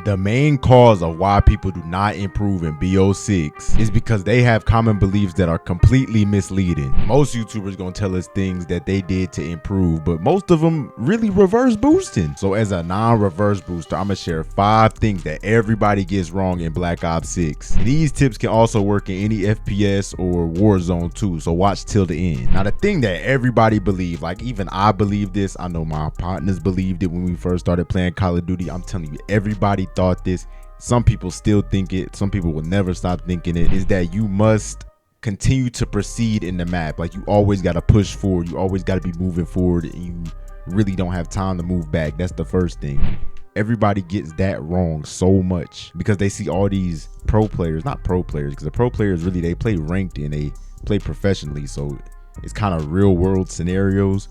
The main cause of why people do not improve in BO6 is because they have common beliefs that are completely misleading. Most YouTubers gonna tell us things that they did to improve, but most of them really reverse boosting. So as a non-reverse booster, I'm gonna share 5 things that everybody gets wrong in Black Ops 6. These tips can also work in any FPS or Warzone too, so watch till the end. Now the thing that everybody believe, like even I believe this, I know my partners believed it when we first started playing Call of Duty. I'm telling you, everybody thought this. Some people still think it, some people will never stop thinking it, is that you must continue to proceed in the map. Like you always got to push forward, you always got to be moving forward, and you really don't have time to move back. That's the first thing. Everybody gets that wrong so much because they see all these pro players, not pro players, because the pro players really, they play ranked and they play professionally, so it's kind of real world scenarios.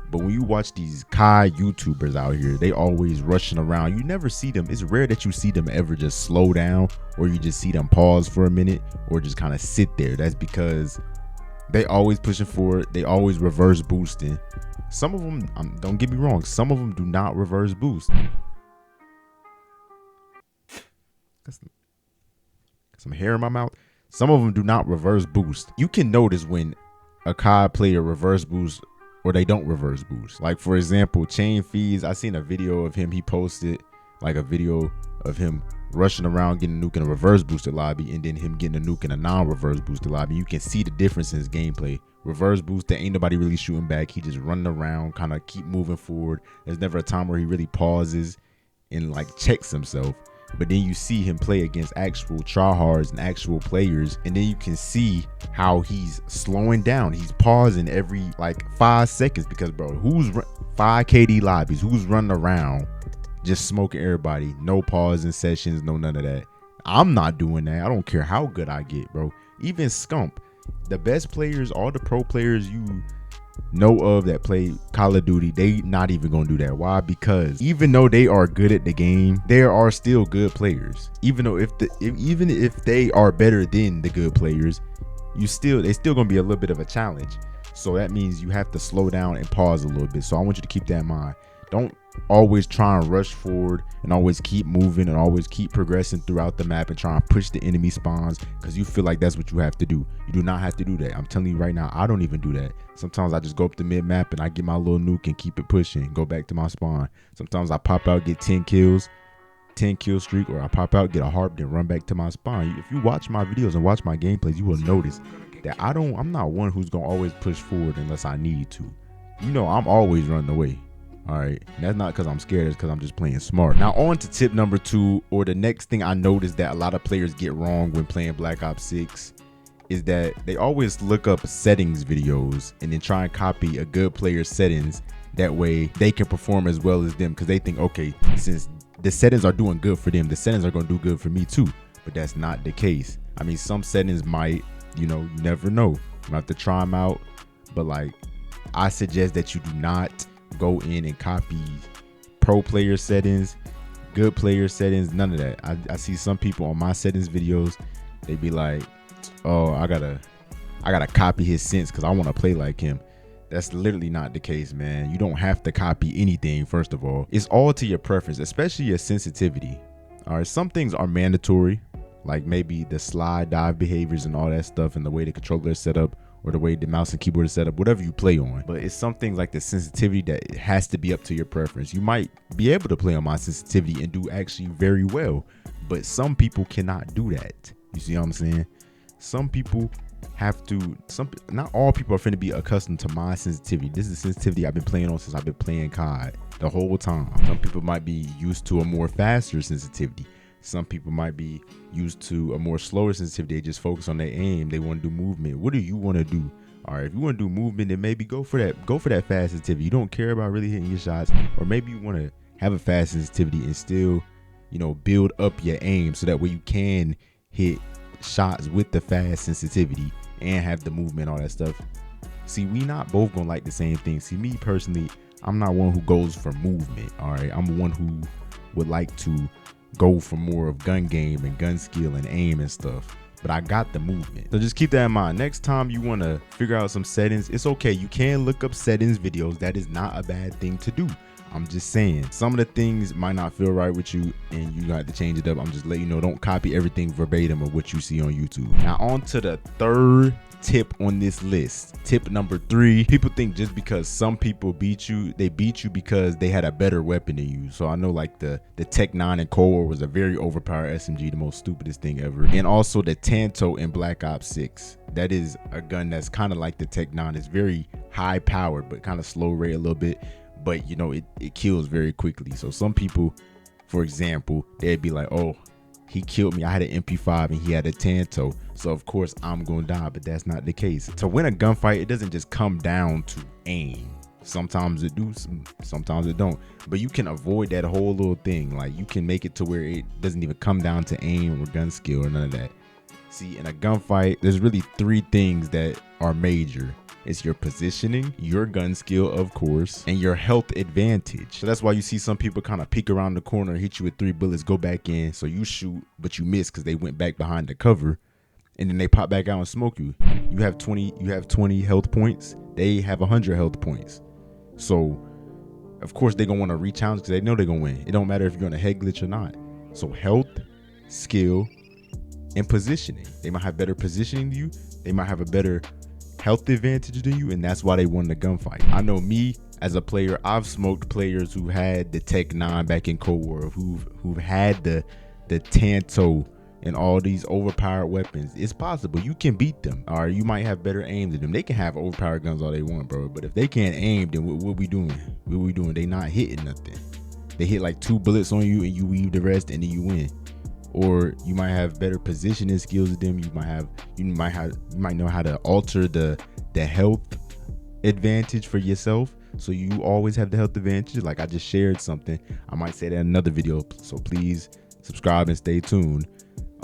But when you watch these Kai YouTubers out here, they always rushing around. You never see them. It's rare that you see them ever just slow down, or you just see them pause for a minute, or just kind of sit there. That's because they always pushing forward. They always reverse boosting. Some of them, don't get me wrong, some of them do not reverse boost. Got some hair in my mouth. Some of them do not reverse boost. You can notice when a Kai player reverse boost or they don't reverse boost. Like for example, Chain Feeds, I seen a video of him, he posted like a video of him rushing around getting a nuke in a reverse boosted lobby, and then him getting a nuke in a non-reverse boosted lobby. You can see the difference in his gameplay. Reverse boosted, ain't nobody really shooting back. He just running around, kind of keep moving forward. There's never a time where he really pauses and like checks himself. But then you see him play against actual tryhards and actual players, and then you can see how he's slowing down. He's pausing every like 5 seconds because, bro, who's 5 KD lobbies? Who's running around just smoking everybody? No pause in sessions, no none of that. I'm not doing that. I don't care how good I get, bro. Even Scump, the best players, all the pro players you know of that play Call of Duty, they not even gonna do that. Why? Because even though they are good at the game, there are still good players. Even though even if they are better than the good players, they still gonna be a little bit of a challenge. So that means you have to slow down and pause a little bit. So I want you to keep that in mind. Don't always try and rush forward and always keep moving and always keep progressing throughout the map and try and push the enemy spawns because you feel like that's what you have to do. You do not have to do that. I'm telling you right now, I don't even do that. Sometimes I just go up the mid map and I get my little nuke and keep it pushing, go back to my spawn. Sometimes I pop out, get 10 kills, 10 kill streak, or I pop out, get a harp, then run back to my spawn. If you watch my videos and watch my gameplays, you will notice that I'm not one who's gonna always push forward unless I need to. You know, I'm always running away. All right, and that's not because I'm scared, it's because I'm just playing smart. Now on to tip number 2, or the next thing I noticed that a lot of players get wrong when playing Black Ops 6 is that they always look up settings videos and then try and copy a good player's settings. That way they can perform as well as them, because they think, okay, since the settings are doing good for them, the settings are going to do good for me too. But that's not the case. I mean, some settings might, you know, you never know. You have to try them out. But like, I suggest that you do not go in and copy pro player settings, good player settings, none of that. I see some people on my settings videos, they be like, oh, I gotta copy his sense because I want to play like him. That's literally not the case, man. You don't have to copy anything. First of all, it's all to your preference, especially your sensitivity. All right, some things are mandatory, like maybe the slide dive behaviors and all that stuff, and the way the controller is set up, or the way the mouse and keyboard is set up, whatever you play on. But it's some things like the sensitivity that it has to be up to your preference. You might be able to play on my sensitivity and do actually very well, but some people cannot do that. You see what I'm saying? Some people have to, not all people are finna be accustomed to my sensitivity. This is the sensitivity I've been playing on since I've been playing COD the whole time. Some people might be used to a more faster sensitivity. Some people might be used to a more slower sensitivity. They just focus on their aim. They want to do movement. What do you want to do? All right, if you want to do movement, then maybe go for that. Go for that fast sensitivity. You don't care about really hitting your shots, or maybe you want to have a fast sensitivity and still, you know, build up your aim so that way you can hit shots with the fast sensitivity and have the movement, all that stuff. See, we not both gonna like the same thing. See, me personally, I'm not one who goes for movement. All right, I'm one who would like to go for more of gun game and gun skill and aim and stuff, but I got the movement. So just keep that in mind. Next time you want to figure out some settings, it's okay. You can look up settings videos. That is not a bad thing to do. I'm just saying, some of the things might not feel right with you and you got to change it up. I'm just letting you know, don't copy everything verbatim of what you see on YouTube. Now on to the third tip on this list. Tip number 3, people think just because some people beat you, they beat you because they had a better weapon than you. So I know like the Tech 9 in Cold War was a very overpowered SMG, the most stupidest thing ever. And also the Tanto in Black Ops 6. That is a gun that's kind of like the Tech 9. It's very high powered, but kind of slow rate a little bit. But you know, it kills very quickly. So some people, for example, they'd be like, oh, he killed me. I had an MP5 and he had a Tanto. So of course I'm gonna die, but that's not the case. To win a gunfight, it doesn't just come down to aim. Sometimes it do, sometimes it don't. But you can avoid that whole little thing. Like you can make it to where it doesn't even come down to aim or gun skill or none of that. See, in a gunfight, there's really 3 things that are major. It's your positioning, your gun skill, of course, and your health advantage. So that's why you see some people kind of peek around the corner, hit you with 3 bullets, go back in. So you shoot, but you miss because they went back behind the cover, and then they pop back out and smoke you. You have 20 health points. They have 100 health points. So of course they're gonna want to re-challenge because they know they're gonna win. It don't matter if you're gonna head glitch or not. So health, skill, and positioning. They might have better positioning than you. They might have a better health advantage than you, and that's why they won the gunfight. I know me as a player, I've smoked players who had the Tech 9 back in Cold War, who've had the Tanto and all these overpowered weapons. It's possible you can beat them, or you might have better aim than them. They can have overpowered guns all they want, bro, but if they can't aim, then what we doing? What we doing? They not hitting nothing. They hit like 2 bullets on you and you weave the rest and then you win. Or you might have better positioning skills than them. You might know how to alter the health advantage for yourself, so you always have the health advantage. Like I just shared something, I might say that in another video, so please subscribe and stay tuned.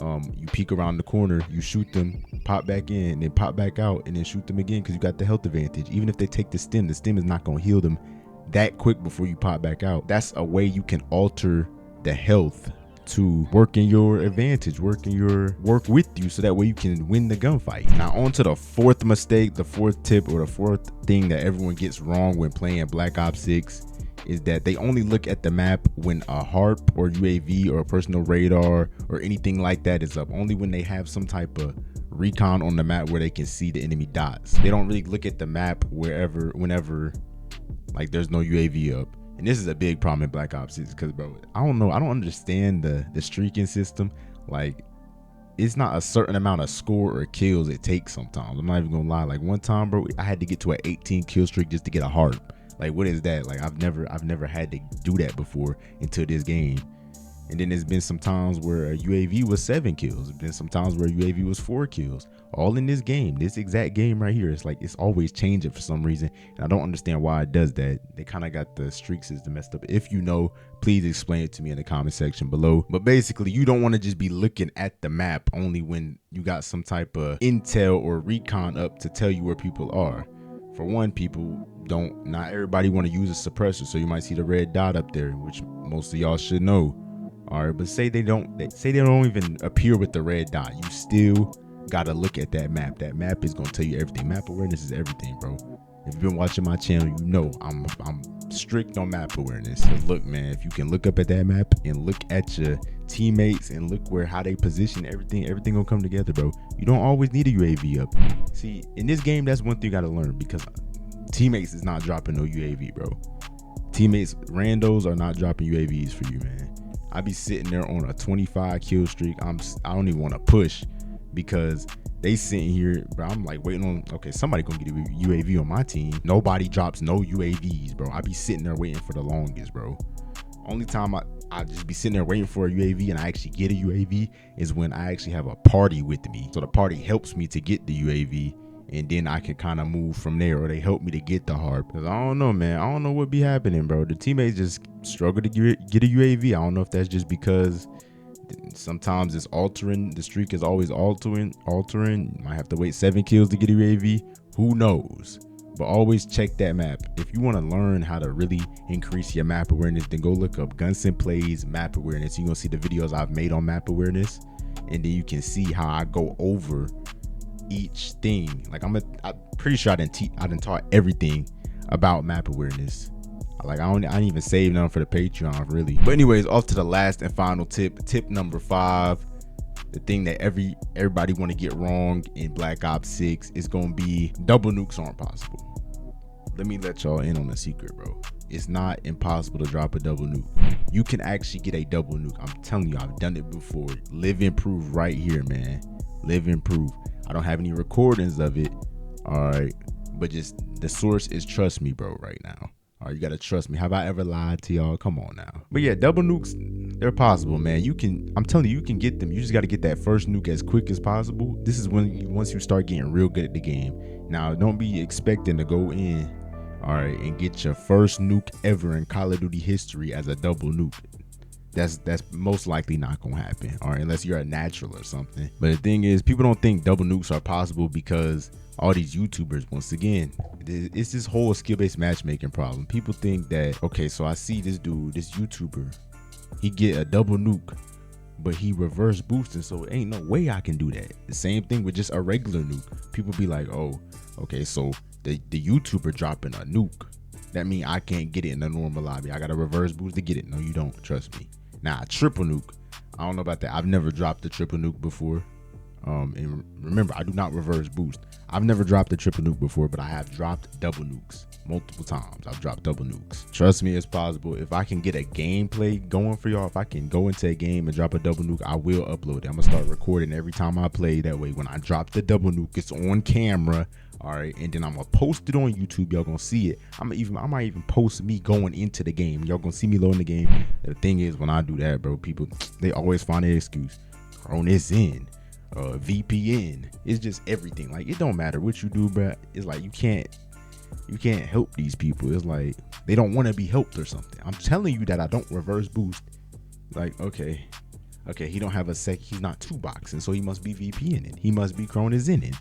You peek around the corner, you shoot them, pop back in, and then pop back out, and then shoot them again because you got the health advantage. Even if they take the stim is not going to heal them that quick before you pop back out. That's a way you can alter the health to work in your advantage, work with you, so that way you can win the gunfight. Now on to the 4th mistake, the 4th tip, or the 4th thing that everyone gets wrong when playing Black Ops 6 is that they only look at the map when a HARP or UAV or a personal radar or anything like that is up. Only when they have some type of recon on the map where they can see the enemy dots. They don't really look at the map whenever like there's no UAV up. And this is a big problem in Black Ops 6 because, bro, I don't understand the streaking system. Like, it's not a certain amount of score or kills it takes sometimes. I'm not even gonna lie. Like one time, bro, I had to get to an 18 kill streak just to get a HARP. Like, what is that? Like, I've never had to do that before until this game. And then there's been some times where a UAV was 7 kills. There's been some times where a UAV was 4 kills. All in this game, this exact game right here. It's like, it's always changing for some reason. And I don't understand why it does that. They kind of got the streak system messed up. If you know, please explain it to me in the comment section below. But basically, you don't want to just be looking at the map only when you got some type of intel or recon up to tell you where people are. For one, not everybody want to use a suppressor. So you might see the red dot up there, which most of y'all should know. All right, but say they don't even appear with the red dot. You still gotta look at that map. That map is gonna tell you everything. Map awareness is everything, bro. If you've been watching my channel, you know I'm strict on map awareness. So look, man, if you can look up at that map and look at your teammates and look how they position everything gonna come together, bro. You don't always need a UAV up. See, in this game, that's one thing you gotta learn, because teammates is not dropping no UAV, bro. Teammates, randos are not dropping UAVs for you, man. I be sitting there on a 25 kill streak. I don't even want to push because they sitting here, bro. I'm like waiting on, okay, somebody gonna get a UAV on my team. Nobody drops no UAVs, bro. I be sitting there waiting for the longest, bro. Only time I just be sitting there waiting for a UAV and I actually get a UAV is when I actually have a party with me. So the party helps me to get the UAV, and then I can kind of move from there, or they help me to get the HARP. Because I don't know, man. I don't know what be happening, bro. The teammates just struggle to get a UAV. I don't know if that's just because sometimes it's altering. The streak is always altering. You might have to wait 7 kills to get a UAV. Who knows? But always check that map. If you want to learn how to really increase your map awareness, then go look up Gunson Plays Map Awareness. You're going to see the videos I've made on map awareness. And then you can see how I go over each thing. Like I'm pretty sure I didn't taught everything about map awareness Like I didn't even save none for the Patreon really. But anyways, off to the last and final tip. Tip number 5. The thing that everybody want to get wrong in Black Ops 6 is gonna be double nukes aren't possible. Let me let y'all in on a secret, bro. It's not impossible to drop a double nuke. You can actually get a double nuke. I'm telling you, I've done it before. Live and prove right here, man. Live and prove. I don't have any recordings of it, all right? But just the source is trust me, bro, right now. All right, you gotta trust me. Have I ever lied to y'all? Come on now. But yeah, double nukes, they're possible, man. I'm telling you, you can get them. You just gotta get that first nuke as quick as possible. This is when once you start getting real good at the game. Now, don't be expecting to go in, all right, and get your first nuke ever in Call of Duty history as a double nuke. That's most likely not gonna happen, all right, unless you're a natural or something. But the thing is, people don't think double nukes are possible because all these YouTubers, once again, it's this whole skill-based matchmaking problem. People think that, okay, so I see this dude, this YouTuber, he get a double nuke, but he reverse boosting, so ain't no way I can do that. The same thing with just a regular nuke. People be like, oh, okay, so the YouTuber dropping a nuke, that mean I can't get it in the normal lobby. I gotta reverse boost to get it. No, you don't. Trust me. Now, a triple nuke, I don't know about that. I've never dropped a triple nuke before. And remember, I do not reverse boost. I've never dropped a triple nuke before, but I have dropped double nukes multiple times. I've dropped double nukes. Trust me, it's possible. If I can get a gameplay going for y'all, if I can go into a game and drop a double nuke, I will upload it. I'm gonna start recording every time I play. That way, when I drop the double nuke, it's on camera. All right, and then I'm gonna post it on YouTube. Y'all gonna see it. I might even post me going into the game. Y'all gonna see me loading the game. The thing is, when I do that, bro, people, they always find an excuse. Chrome this in. VPN. It's just everything. Like, it don't matter what you do, bro. It's like you can't help these people. It's like they don't want to be helped or something. I'm telling you that I don't reverse boost. Like, okay, he don't have a sec. He's not 2-boxing, so he must be VPNing. He must be Chronozinning.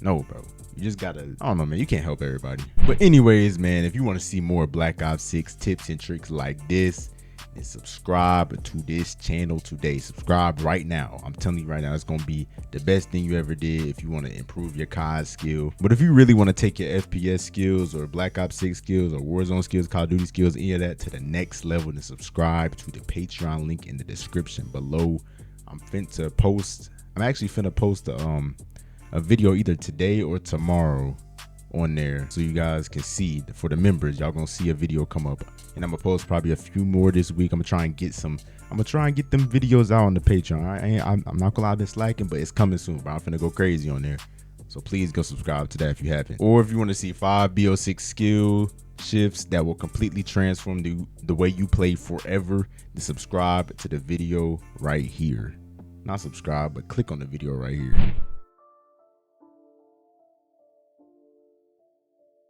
No, bro. You just gotta, I don't know, man. You can't help everybody. But anyways, man, if you want to see more Black Ops 6 tips and tricks like this, then subscribe to this channel today. Subscribe right now. I'm telling you right now, it's gonna be the best thing you ever did if you want to improve your COD skill. But if you really want to take your FPS skills or Black Ops 6 skills or Warzone skills, Call of Duty skills, any of that to the next level, then subscribe to the Patreon link in the description below. I'm actually finna post a video either today or tomorrow on there, so you guys can see. For the members, y'all gonna see a video come up, and I'm gonna post probably a few more this week. I'm gonna try and get them videos out on the Patreon. I'm not gonna lie, I've been slacking, but it's coming soon, bro. I'm finna go crazy on there, so please go subscribe to that if you haven't. Or if you want to see 5 BO6 skill shifts that will completely transform the way you play forever, then subscribe to the video right here. Not subscribe, but click on the video right here.